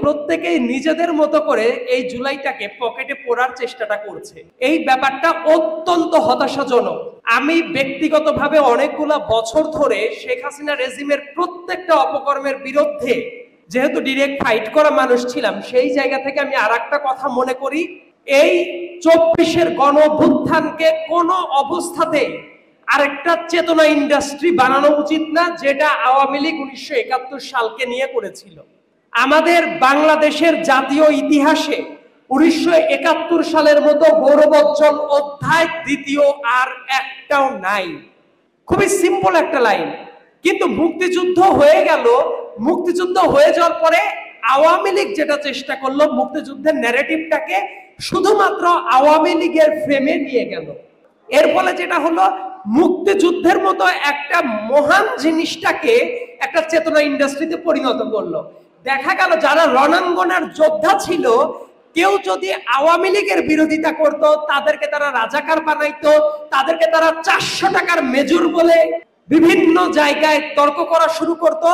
প্রত্যেকেই নিজেদের মতো করে এই জুলাইটাকে পকেটে পোড়ার চেষ্টাটা করছে। এই ব্যাপারটা অত্যন্ত হতাশাজনক। আমি ব্যক্তিগতভাবে অনেকগুলা বছর ধরে শেখ হাসিনা রেজিমের প্রত্যেকটা অপকর্মের বিরুদ্ধে যেহেতু ডিরেক্ট ফাইট করা মানুষ ছিলাম, সেই জায়গা থেকে আমি আরেকটা কথা মনে করি, এই 24-এর গণ অভ্যুত্থানকে কোনো অবস্থাতে আরেকটা চেতনা ইন্ডাস্ট্রি বানানো উচিত না, যেটা আওয়ামী লীগ 1971 সালকে নিয়ে করেছিল। আমাদের বাংলাদেশের জাতীয় ইতিহাসে 1971 সালের মতো গৌরবোজ্জ্বল অধ্যায় দ্বিতীয় আর একটাও নাই। খুবই সিম্পল একটা লাইন। কিন্তু মুক্তিযুদ্ধ হয়ে গেল, মুক্তিযুদ্ধ হয়ে যাওয়ার পরে আওয়ামী লীগ যেটা চেষ্টা করলো, মুক্তিযুদ্ধের ন্যারেটিভটাকে শুধুমাত্র আওয়ামী লীগের ফ্রেমে নিয়ে গেল। এর ফলে যেটা হলো, মুক্তিযুদ্ধের মতো একটা মহান জিনিসটাকে একটা চেতনা ইন্ডাস্ট্রিতে পরিণত করলো। দেখা গেল যারা রণাঙ্গনের যোদ্ধা ছিল, কেউ যদি আওয়ামী লীগের বিরোধিতা করত, তাদেরকে তারা রাজাকার বানাইতো, তাদেরকে তারা 400 টাকার মেজর বলে বিভিন্ন জায়গায় তর্ক করা শুরু করত।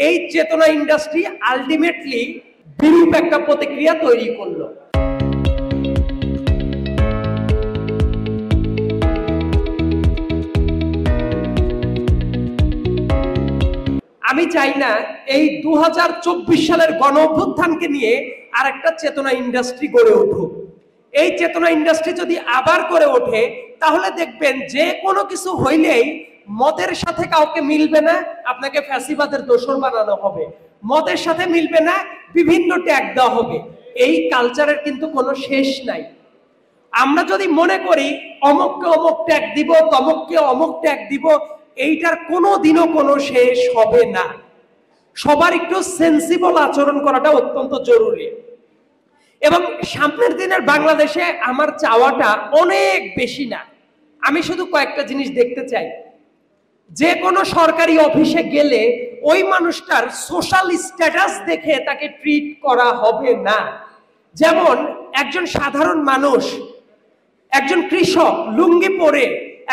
এই চেতনা ইন্ডাস্ট্রি আলটিমেটলি বিরূপ একটা প্রতিক্রিয়া তৈরি করলো। আমি চাই না এই 2024 সালের গণ অভ্যুত্থানকে নিয়ে আরেকটা চেতনা ইন্ডাস্ট্রি গড়ে উঠুক। এই চেতনা ইন্ডাস্ট্রি যদি আবার গড়ে ওঠে, তাহলে দেখবেন যে কোনো কিছু হইলেই মদের সাথে কাউকে মিলবে না, আপনাকে ফ্যাসিবাদের দোসর বানানো হবে। মদের সাথে মিলবে না, বিভিন্ন ট্যাগ দেওয়া হবে। এই কালচারের কিন্তু কোনো শেষ নাই। আমরা যদি মনে করি অমুককে অমুক ট্যাগ দিব, তমুককে অমুক ট্যাগ দিব, এইটার কোনোদিনও কোনো শেষ হবে না। সবার একটু সেন্সিবল আচরণ করাটা অত্যন্ত জরুরি। এবং সামনের দিনের বাংলাদেশে আমার চাওয়াটা অনেক বেশি না। আমি শুধু কয়েকটা জিনিস দেখতে চাই। যে কোনো সরকারি অফিসে গেলে ওই মানুষটার সোশ্যাল স্ট্যাটাস দেখে তাকে ট্রিট করা হবে না। যেমন একজন সাধারণ মানুষ, একজন কৃষক লুঙ্গি পরে,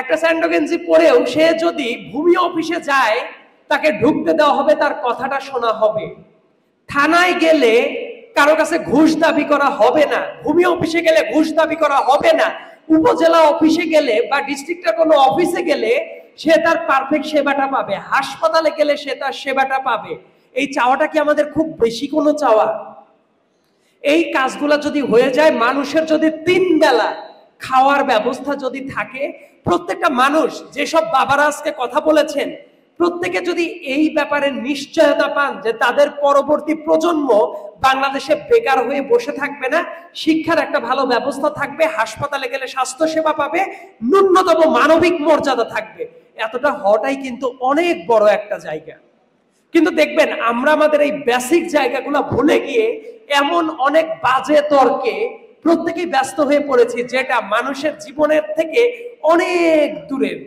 একটা স্যান্ডো গেঞ্জি পরেও সে যদি ভূমি অফিসে যায়, তাকে ঢুকতে দেওয়া হবে, তার কথাটা শোনা হবে। থানায় গেলে কারো কাছে ঘুষ দাবি করা হবে না, ভূমি অফিসে গেলে ঘুষ দাবি করা হবে না, উপজেলা অফিসে গেলে বা ডিস্ট্রিক্টের কোনো অফিসে গেলে সে তার পারফেক্ট সেবাটা পাবে, হাসপাতালে গেলে সে তার সেবাটা পাবে। এই চাওয়াটা কি আমাদের খুব বেশি কোনো চাওয়া? এই কাজগুলো যদি হয়ে যায়, মানুষের যদি 3 বেলা খাওয়ার ব্যবস্থা যদি থাকে, প্রত্যেকটা মানুষ, যেসব বাবারা আজকে কথা বলেছেন, প্রত্যেকে যদি এই ব্যাপারে নিশ্চয়তা পান যে তাদের পরবর্তী প্রজন্ম বাংলাদেশে বেকার হয়ে বসে থাকবে না, শিক্ষার একটা ভালো ব্যবস্থা থাকবে, হাসপাতালে গেলে স্বাস্থ্য সেবা পাবে, ন্যূনতম মানবিক মর্যাদা থাকবে, এতটা হওয়াটাই কিন্তু অনেক বড় একটা জায়গা। কিন্তু দেখবেন আমরা আমাদের এই বেসিক জায়গাগুলো ভুলে গিয়ে এমন অনেক বাজে তর্কে প্রত্যেকেই ব্যস্ত হয়ে পড়েছি, যেটা মানুষের জীবনের থেকে অনেক দূরের।